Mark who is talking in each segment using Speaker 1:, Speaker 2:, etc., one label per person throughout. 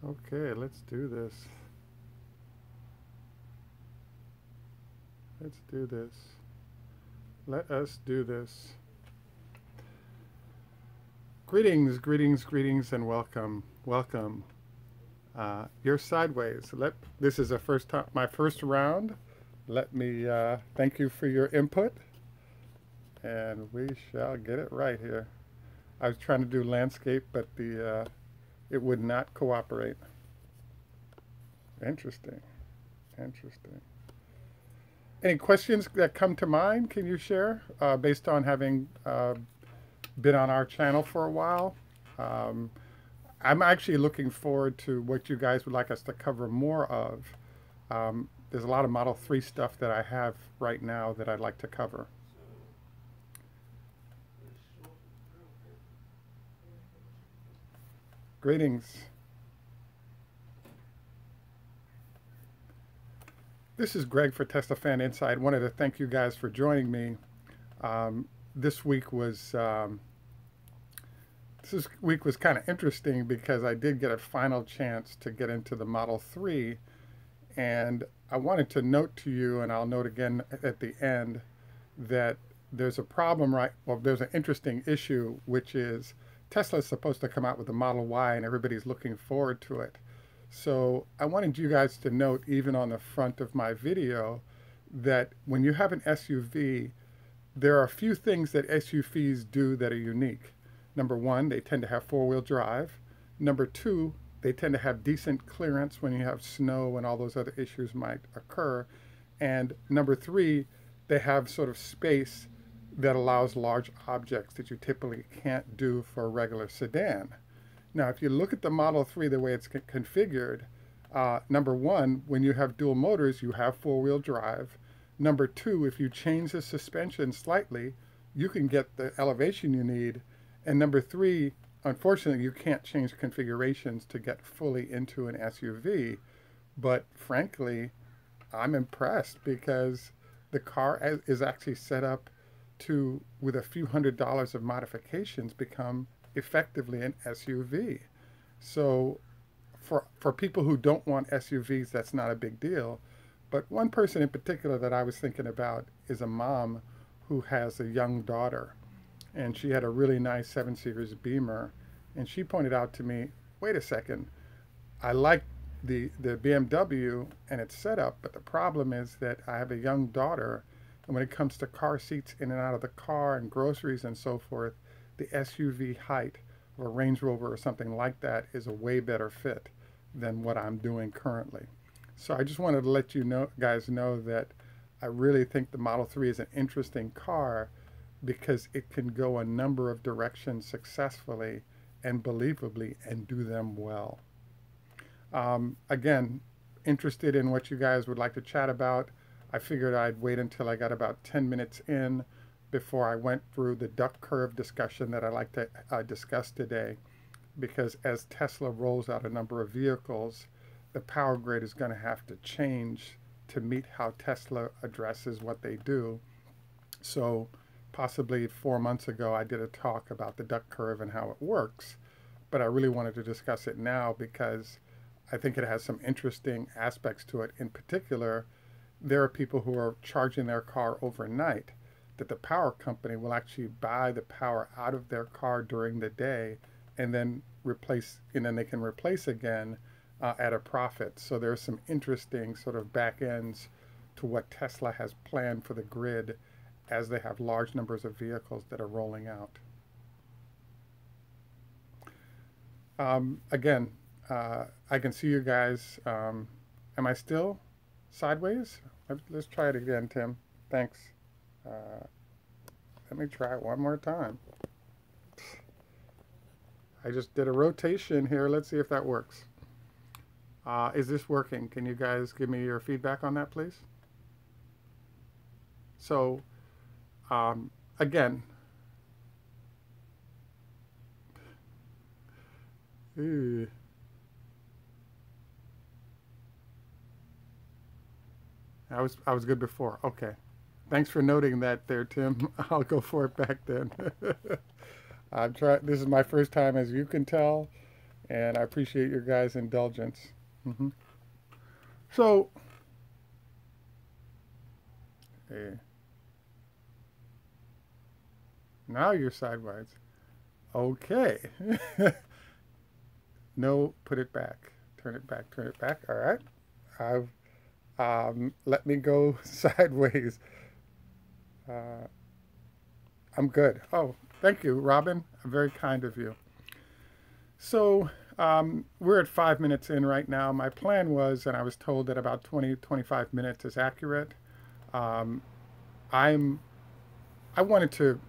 Speaker 1: Okay, let's do this. Let's do this. Let us do this. Greetings, greetings, greetings, and welcome. Welcome. You're sideways. This is my first round. Let me thank you for your input, and we shall get it right here. I was trying to do landscape, but it would not cooperate. Interesting. Interesting. Any questions that come to mind? Can you share based on having been on our channel for a while? Um, I'm actually looking forward to what you guys would like us to cover more of. There's a lot of Model 3 stuff that I have right now that I'd like to cover. Greetings. This is Greg for Tesla Fan Inside. Wanted to thank you guys for joining me. This week was kind of interesting because I did get a final chance to get into the Model 3, and I wanted to note to you, and I'll note again at the end, that there's a problem, there's an interesting issue, which is Tesla's supposed to come out with the Model Y, and everybody's looking forward to it. So I wanted you guys to note, even on the front of my video, that when you have an SUV, there are a few things that SUVs do that are unique. Number one, they tend to have four-wheel drive. Number two, they tend to have decent clearance when you have snow and all those other issues might occur. And number three, they have sort of space that allows large objects that you typically can't do for a regular sedan. Now, if you look at the Model 3, the way it's configured, number one, when you have dual motors, you have four-wheel drive. Number two, if you change the suspension slightly, you can get the elevation you need. And number three, unfortunately, you can't change configurations to get fully into an SUV. But frankly, I'm impressed because the car is actually set up to, with a few $100s of modifications, become effectively an SUV. So for people who don't want SUVs, that's not a big deal. But one person in particular that I was thinking about is a mom who has a young daughter, and she had a really nice 7 Series Beamer, and she pointed out to me, wait a second, I like the BMW and its setup, but the problem is that I have a young daughter, and when it comes to car seats in and out of the car and groceries and so forth, the SUV height of a Range Rover or something like that is a way better fit than what I'm doing currently. So I just wanted to let you guys know that I really think the Model 3 is an interesting car because it can go a number of directions successfully and believably and do them well. Again, interested in what you guys would like to chat about. I figured I'd wait until I got about 10 minutes in before I went through the duck curve discussion that I'd like to discuss today, because as Tesla rolls out a number of vehicles, the power grid is going to have to change to meet how Tesla addresses what they do. So possibly 4 months ago, I did a talk about the duck curve and how it works, but I really wanted to discuss it now because I think it has some interesting aspects to it. In particular, there are people who are charging their car overnight, that the power company will actually buy the power out of their car during the day and then replace, and then they can replace again at a profit. So there's some interesting sort of back ends to what Tesla has planned for the grid as they have large numbers of vehicles that are rolling out. Again, I can see you guys. Am I still sideways? Let's try it again, Tim. Thanks. Let me try it one more time. I just did a rotation here. Let's see if that works. Is this working? Can you guys give me your feedback on that, please? So, again, I was good before. Okay. Thanks for noting that there, Tim. I'll go for it back then. This is my first time, as you can tell. and I appreciate your guys' indulgence. Hmm. So, eh, now you're sideways. Okay. No, put it back. Turn it back. Turn it back. All right. I've let me go sideways. Uh, I'm good. Oh, thank you, Robin. Very kind of you. So we're at 5 minutes in right now. My plan was, and I was told that about 20, 25 minutes is accurate. Um, I'm I wanted to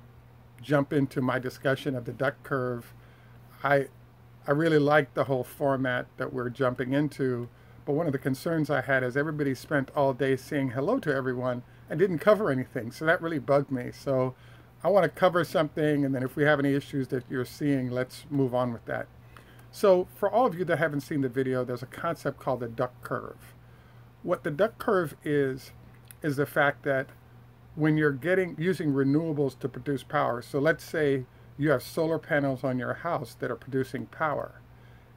Speaker 1: jump into my discussion of the duck curve. I I really like the whole format that we're jumping into, but one of the concerns I had is everybody spent all day saying hello to everyone and didn't cover anything. So that really bugged me. So I want to cover something, and then if we have any issues that you're seeing, let's move on with that. So for all of you that haven't seen the video, there's a concept called the duck curve. What the duck curve is the fact that when you're using renewables to produce power, so let's say you have solar panels on your house that are producing power.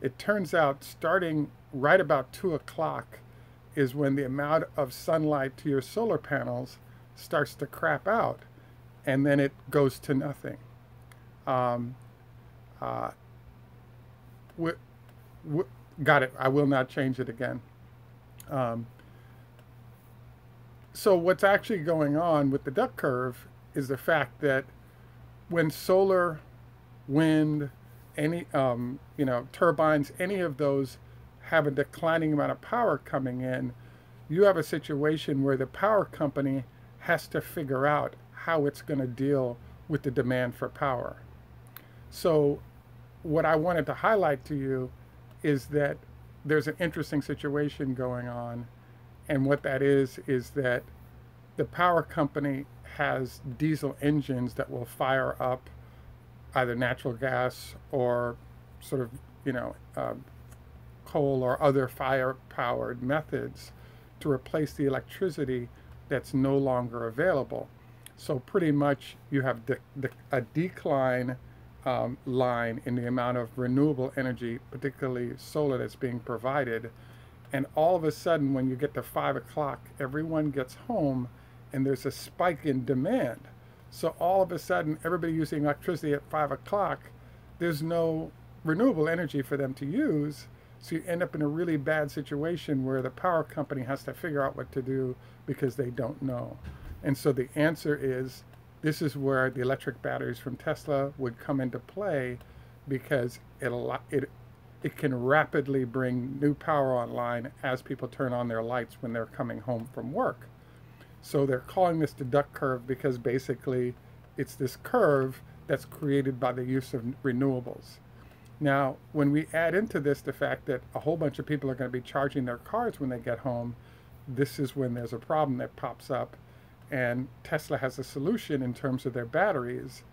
Speaker 1: It turns out starting right about 2 o'clock is when the amount of sunlight to your solar panels starts to crap out, and then it goes to nothing. Um, uh, w- Got it. I will not change it again. Um, so what's actually going on with the duck curve is the fact that when solar, wind, any turbines, any of those have a declining amount of power coming in, you have a situation where the power company has to figure out how it's going to deal with the demand for power. So what I wanted to highlight to you is that there's an interesting situation going on, and what that is that the power company has diesel engines that will fire up either natural gas or sort of, coal or other fire-powered methods to replace the electricity that's no longer available. So pretty much you have a decline line in the amount of renewable energy, particularly solar, that's being provided. And all of a sudden, when you get to 5 o'clock, everyone gets home and there's a spike in demand. So all of a sudden, everybody using electricity at 5 o'clock, there's no renewable energy for them to use. So you end up in a really bad situation where the power company has to figure out what to do because they don't know. And so the answer is, this is where the electric batteries from Tesla would come into play, because it can rapidly bring new power online as people turn on their lights when they're coming home from work. So they're calling this the duck curve because basically it's this curve that's created by the use of renewables. Now, when we add into this the fact that a whole bunch of people are going to be charging their cars when they get home, this is when there's a problem that pops up. And Tesla has a solution in terms of their batteries,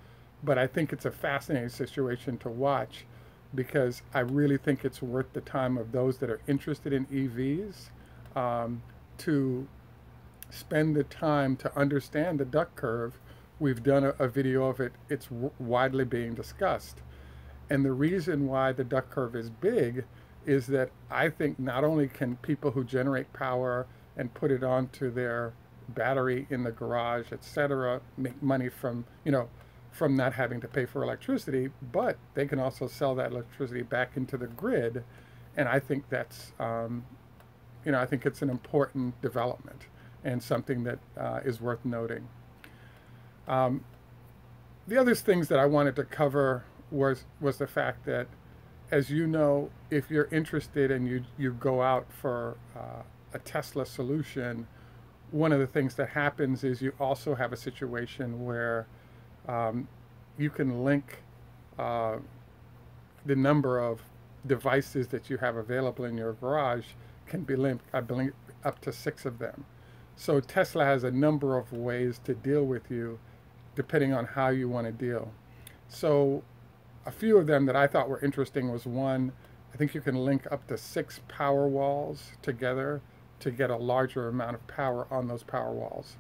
Speaker 1: but I think it's a fascinating situation to watch, because I really think it's worth the time of those that are interested in EVs to spend the time to understand the duck curve. We've done a video of it. It's widely being discussed. And the reason why the duck curve is big is that I think not only can people who generate power and put it onto their battery in the garage, etc., make money from not having to pay for electricity, but they can also sell that electricity back into the grid. And I think that's I think it's an important development and something that is worth noting. The other things that I wanted to cover was the fact that, as you know, if you're interested and you go out for a Tesla solution, one of the things that happens is you also have a situation where you can link the number of devices that you have available in your garage can be linked, I believe, up to 6 of them. So Tesla has a number of ways to deal with you depending on how you want to deal. So a few of them that I thought were interesting was, one, I think you can link up to 6 power walls together to get a larger amount of power on those power walls.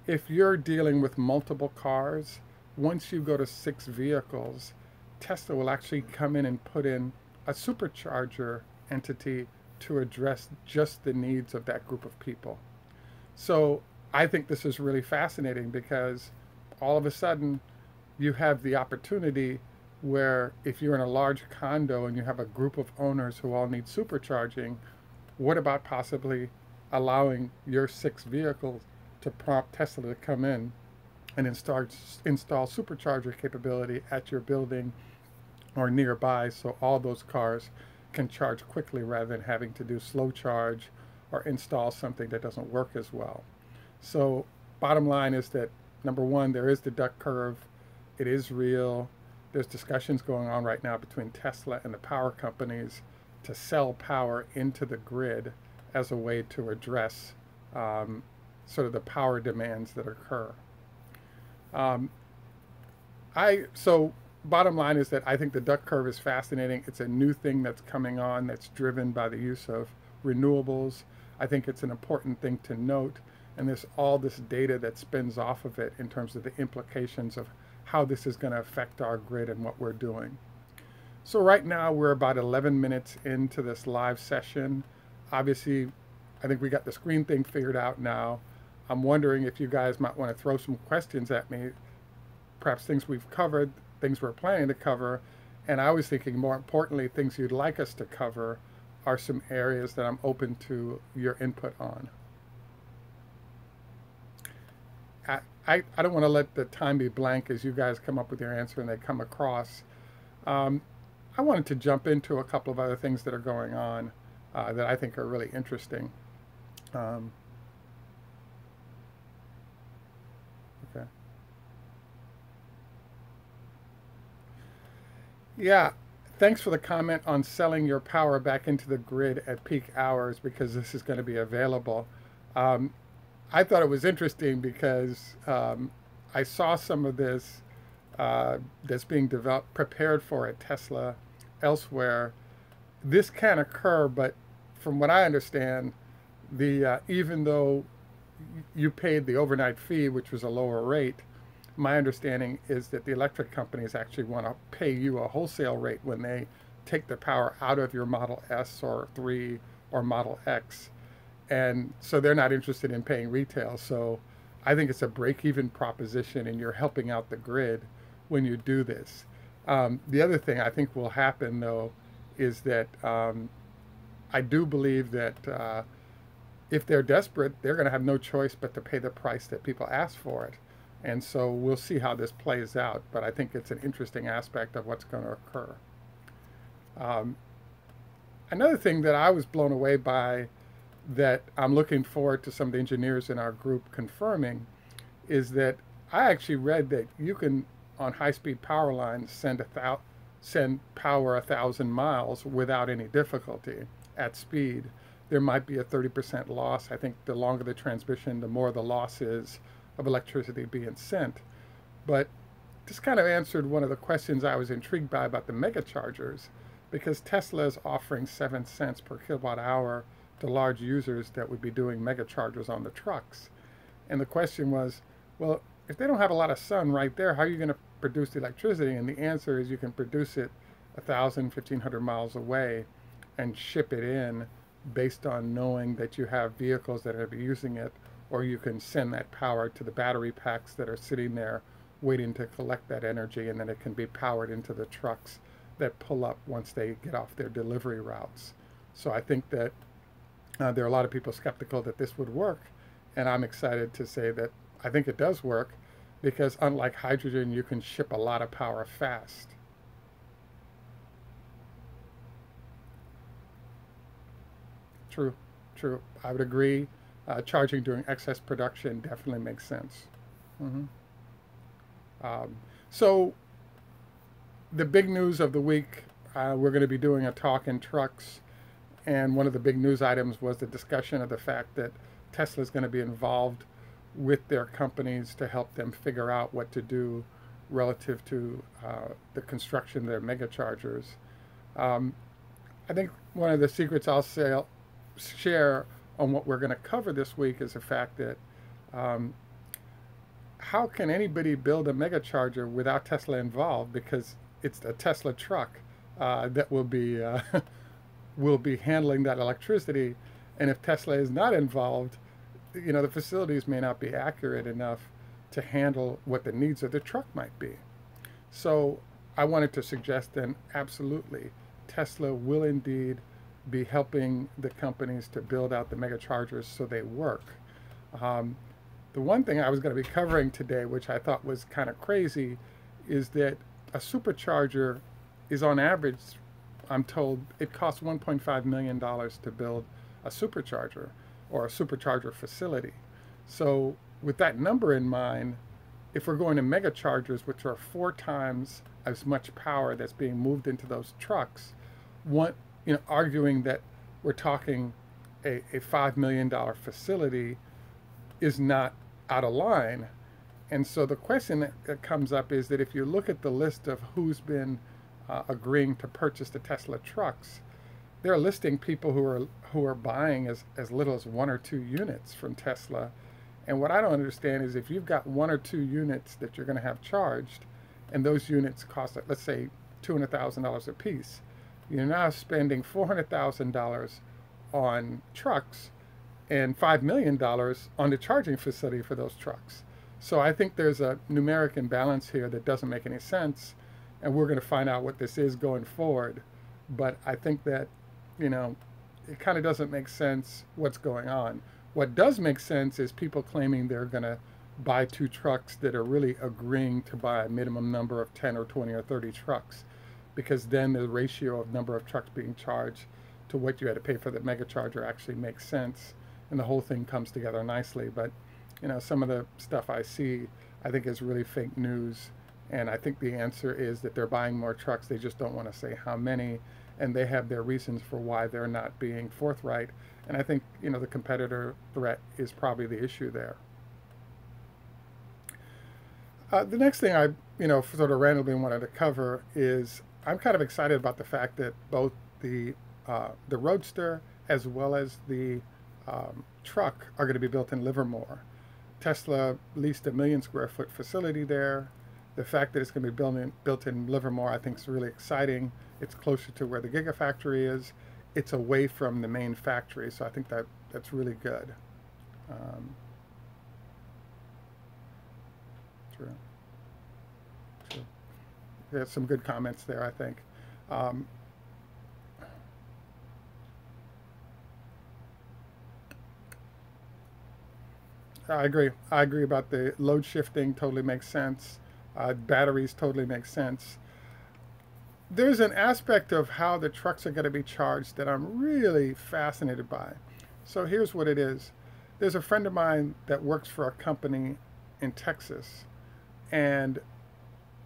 Speaker 1: If you're dealing with multiple cars, once you go to 6 vehicles, Tesla will actually come in and put in a supercharger entity to address just the needs of that group of people. So I think this is really fascinating because all of a sudden you have the opportunity where if you're in a large condo and you have a group of owners who all need supercharging, what about possibly allowing your 6 vehicles to prompt Tesla to come in and install supercharger capability at your building or nearby, so all those cars can charge quickly rather than having to do slow charge or install something that doesn't work as well. So bottom line is that, number one, there is the duck curve. It is real. There's discussions going on right now between Tesla and the power companies to sell power into the grid as a way to address sort of the power demands that occur. So bottom line is that I think the duck curve is fascinating. It's a new thing that's coming on that's driven by the use of renewables. I think it's an important thing to note. And there's all this data that spins off of it in terms of the implications of how this is going to affect our grid and what we're doing. So right now we're about 11 minutes into this live session. Obviously, I think we got the screen thing figured out now. I'm wondering if you guys might want to throw some questions at me, perhaps things we've covered, things we're planning to cover, and I was thinking more importantly, things you'd like us to cover are some areas that I'm open to your input on. I don't want to let the time be blank as you guys come up with your answer and they come across. I wanted to jump into a couple of other things that are going on that I think are really interesting. Okay. Yeah, thanks for the comment on selling your power back into the grid at peak hours because this is going to be available. I thought it was interesting because I saw some of this that's being prepared for at Tesla elsewhere. This can occur, but from what I understand, even though you paid the overnight fee, which was a lower rate, my understanding is that the electric companies actually want to pay you a wholesale rate when they take the power out of your Model S or 3 or Model X. And so they're not interested in paying retail. So I think it's a break-even proposition and you're helping out the grid when you do this. The other thing I think will happen though is that I do believe that if they're desperate, they're going to have no choice but to pay the price that people ask for it. And so we'll see how this plays out. But I think it's an interesting aspect of what's going to occur. Another thing that I was blown away by that I'm looking forward to some of the engineers in our group confirming is that I actually read that you can, on high-speed power lines, send power 1,000 miles without any difficulty at speed. There might be a 30% loss. I think the longer the transmission, the more the loss is of electricity being sent. But this kind of answered one of the questions I was intrigued by about the megachargers, because Tesla is offering 7 cents per kilowatt hour to large users that would be doing megachargers on the trucks. And the question was, well, if they don't have a lot of sun right there, how are you going to produce the electricity? And the answer is you can produce it 1,000, 1,500 miles away and ship it in based on knowing that you have vehicles that are going to be using it, or you can send that power to the battery packs that are sitting there waiting to collect that energy, and then it can be powered into the trucks that pull up once they get off their delivery routes. So I think that there are a lot of people skeptical that this would work, and I'm excited to say that I think it does work because unlike hydrogen, you can ship a lot of power fast. True, true. I would agree. Charging during excess production definitely makes sense. So the big news of the week, we're going to be doing a talk in trucks. And one of the big news items was the discussion of the fact that Tesla is going to be involved with their companies to help them figure out what to do relative to the construction of their megachargers. I think one of the secrets I'll share on what we're going to cover this week is the fact that how can anybody build a megacharger without Tesla involved? Because it's a Tesla truck. that will be will be handling that electricity. And if Tesla is not involved, the facilities may not be accurate enough to handle what the needs of the truck might be. So I wanted to suggest then, absolutely, Tesla will indeed be helping the companies to build out the megachargers so they work. Um, the one thing I was going to be covering today, which I thought was kind of crazy, is that a supercharger is on average, I'm told, it costs $1.5 million to build a supercharger or a supercharger facility. So with that number in mind, if we're going to megachargers, which are 4 times as much power that's being moved into those trucks, arguing that we're talking a $5 million facility is not out of line. And so the question that comes up is that if you look at the list of who's been agreeing to purchase the Tesla trucks, they're listing people who are buying as little as 1 or 2 units from Tesla. And what I don't understand is if you've got 1 or 2 units that you're going to have charged, and those units cost, let's say, $200,000 a piece, you're now spending $400,000 on trucks and $5 million on the charging facility for those trucks. So I think there's a numeric imbalance here that doesn't make any sense, and we're going to find out what this is going forward. But I think that, it kind of doesn't make sense what's going on. What does make sense is people claiming they're going to buy 2 trucks that are really agreeing to buy a minimum number of 10 or 20 or 30 trucks, because then the ratio of number of trucks being charged to what you had to pay for the megacharger actually makes sense, and the whole thing comes together nicely. But some of the stuff I see, I think is really fake news, and I think the answer is that they're buying more trucks. They just don't want to say how many, and they have their reasons for why they're not being forthright. And I think the competitor threat is probably the issue there. The next thing I sort of randomly wanted to cover is I'm kind of excited about the fact that both the Roadster as well as the truck are going to be built in Livermore. Tesla leased a 1 million square foot facility there. The fact that it's going to be built in Livermore, I think, is really exciting. It's closer to where the Gigafactory is. It's away from the main factory, so I think that's really good. True. There's some good comments there, I think. I agree. I agree about the load shifting. Totally makes sense. Batteries totally make sense. There's an aspect of how the trucks are going to be charged that I'm really fascinated by. So here's what it is. There's a friend of mine that works for a company in Texas, and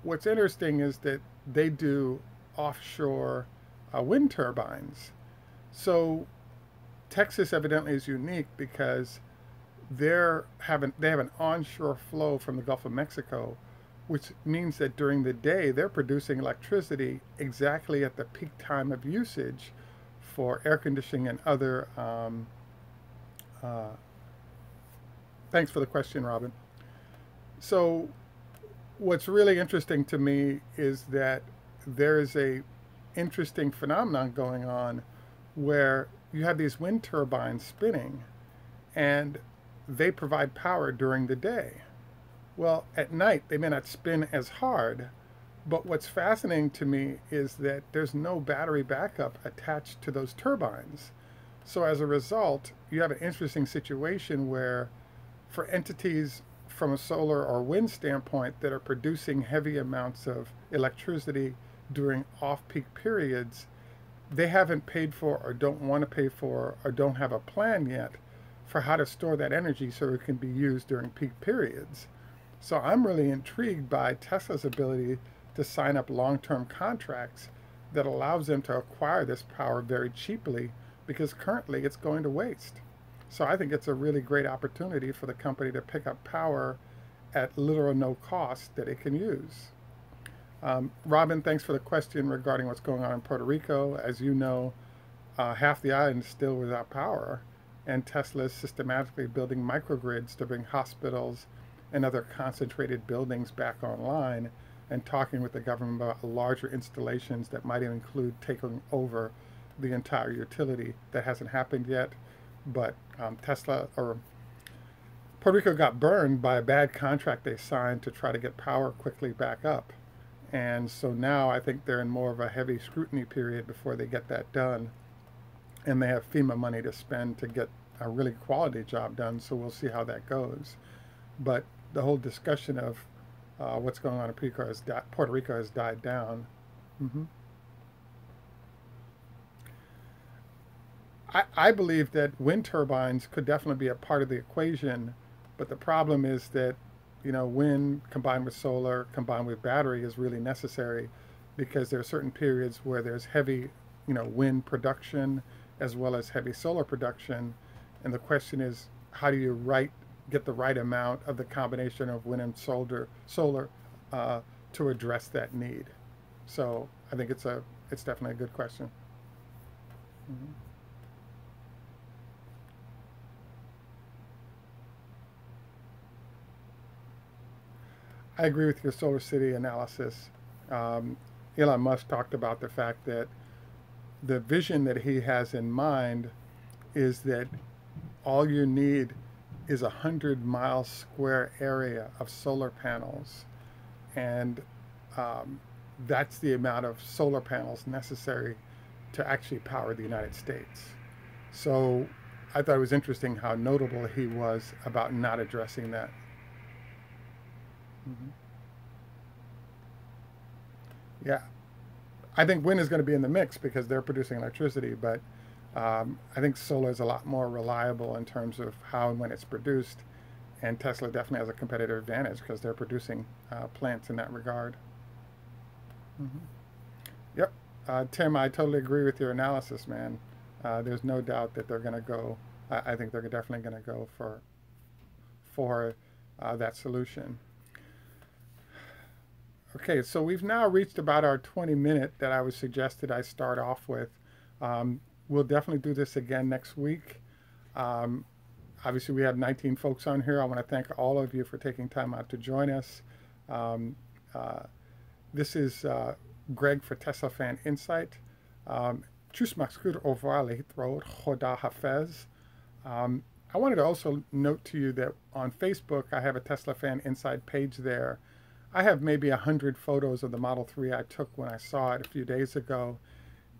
Speaker 1: what's interesting is that they do offshore wind turbines. So Texas evidently is unique because they have an onshore flow from the Gulf of Mexico, which means that during the day they're producing electricity exactly at the peak time of usage for air conditioning and other. Thanks for the question, Robin. So what's really interesting to me is that there is a interesting phenomenon going on where you have these wind turbines spinning and they provide power during the day. Well, at night they may not spin as hard, but what's fascinating to me is that there's no battery backup attached to those turbines. So as a result, you have an interesting situation where for entities from a solar or wind standpoint that are producing heavy amounts of electricity during off-peak periods, they haven't paid for or don't want to pay for or don't have a plan yet for how to store that energy so it can be used during peak periods. So I'm really intrigued by Tesla's ability to sign up long-term contracts that allows them to acquire this power very cheaply, because currently it's going to waste. So I think it's a really great opportunity for the company to pick up power at little or no cost that it can use. Robin, thanks for the question regarding what's going on in Puerto Rico. As you know, half the island is still without power, and Tesla is systematically building microgrids to bring hospitals and other concentrated buildings back online. and talking with the government about larger installations that might include taking over the entire utility. That hasn't happened yet, but Tesla or Puerto Rico got burned by a bad contract they signed to try to get power quickly back up. And so now I think they're in more of a heavy scrutiny period before they get that done. And they have FEMA money to spend to get a really quality job done. So we'll see how that goes. But the whole discussion of what's going on in Puerto Rico has died down. Mm-hmm. I believe that wind turbines could definitely be a part of the equation, but the problem is that, wind combined with solar combined with battery is really necessary because there are certain periods where there's heavy, wind production as well as heavy solar production. And the question is, how do you get the right amount of the combination of wind and solar to address that need? So I think it's definitely a good question. Mm-hmm. I agree with your Solar City analysis. Um, Elon Musk talked about the fact that the vision that he has in mind is that all you need is 100-mile square area of solar panels, and um, that's the amount of solar panels necessary to actually power the United States. So I thought it was interesting how notable he was about not addressing that. Mhm. Yeah, I think wind is going to be in the mix because they're producing electricity, but I think solar is a lot more reliable in terms of how and when it's produced, and Tesla definitely has a competitive advantage because they're producing plants in that regard. Hmm. Yep, Tim, I totally agree with your analysis, man. There's no doubt that they're going to go. I think they're definitely going to go for that solution. Okay, so we've now reached about our 20-minute that I was suggested I start off with. Um, we'll definitely do this again next week. Um, Obviously, we have 19 folks on here. I want to thank all of you for taking time out to join us. Um, uh, this is Greg for Tesla Fan Insight. Tjus maksud over Leithro Choda Hafez. I wanted to also note to you that on Facebook, I have a Tesla Fan Insight page there. I have maybe 100 photos of the Model 3 I took when I saw it a few days ago.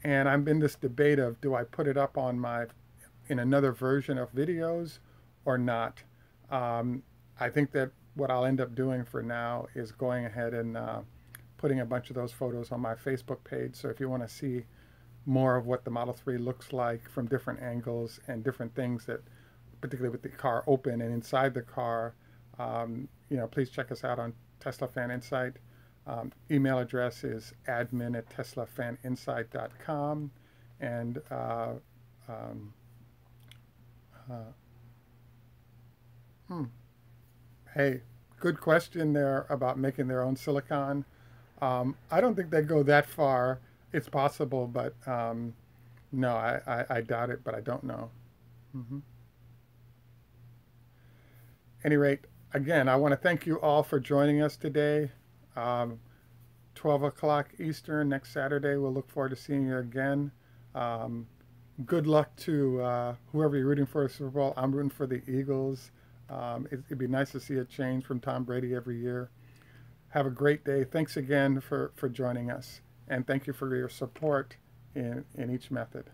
Speaker 1: And I'm in this debate of, do I put it up in another version of videos or not? I think that what I'll end up doing for now is going ahead and putting a bunch of those photos on my Facebook page. So if you want to see more of what the Model 3 looks like from different angles and different things that, particularly with the car open and inside the car, please check us out on Tesla Fan Insight. Email address is admin@teslafaninsight.com. And um, uh, hey, good question there about making their own silicon. I don't think they go that far. It's possible, but no, I doubt it, but I don't know. Mm-hmm. Any rate, again, I want to thank you all for joining us today. Um, 12 o'clock Eastern next Saturday. We'll look forward to seeing you again. Um, Good luck to whoever you're rooting for the Super Bowl. I'm rooting for the Eagles. It'd be nice to see a change from Tom Brady every year. Have a great day. Thanks again for joining us. And thank you for your support in each method.